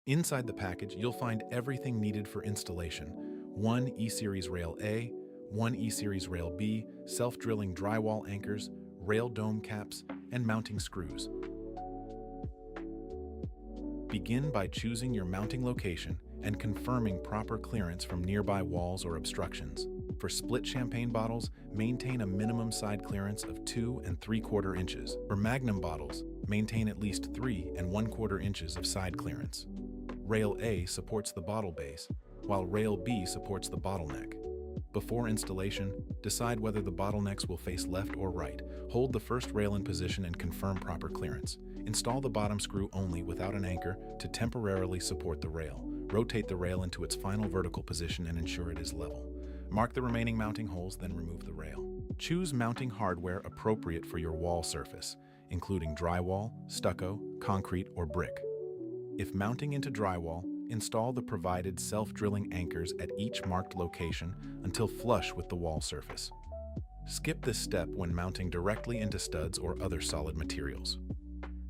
Inside the package, you'll find everything needed for installation. One E-Series Rail A, one E-Series Rail B, self-drilling drywall anchors, rail dome caps, and mounting screws. Begin by choosing your mounting location and confirming proper clearance from nearby walls or obstructions. For split champagne bottles, maintain a minimum side clearance of 2 3/4 inches. For magnum bottles, maintain at least 3 1/4 inches of side clearance. Rail A supports the bottle base, while Rail B supports the bottleneck. Before installation, decide whether the bottlenecks will face left or right. Hold the first rail in position and confirm proper clearance. Install the bottom screw only without an anchor to temporarily support the rail. Rotate the rail into its final vertical position and ensure it is level. Mark the remaining mounting holes, then remove the rail. Choose mounting hardware appropriate for your wall surface, including drywall, stucco, concrete, or brick. If mounting into drywall, install the provided self-drilling anchors at each marked location until flush with the wall surface. Skip this step when mounting directly into studs or other solid materials.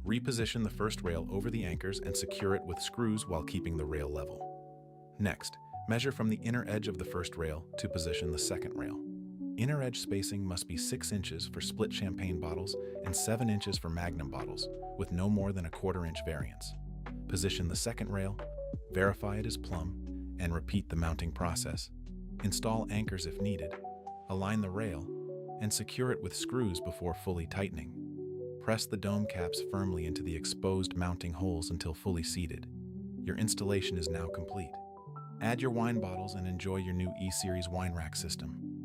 Reposition the first rail over the anchors and secure it with screws while keeping the rail level. Next, measure from the inner edge of the first rail to position the second rail. Inner edge spacing must be 6 inches for split champagne bottles and 7 inches for magnum bottles, with no more than a 1/4 inch variance. Position the second rail, verify it is plumb, and repeat the mounting process. Install anchors if needed, align the rail, and secure it with screws before fully tightening. Press the dome caps firmly into the exposed mounting holes until fully seated. Your installation is now complete. Add your wine bottles and enjoy your new E-Series wine rack system.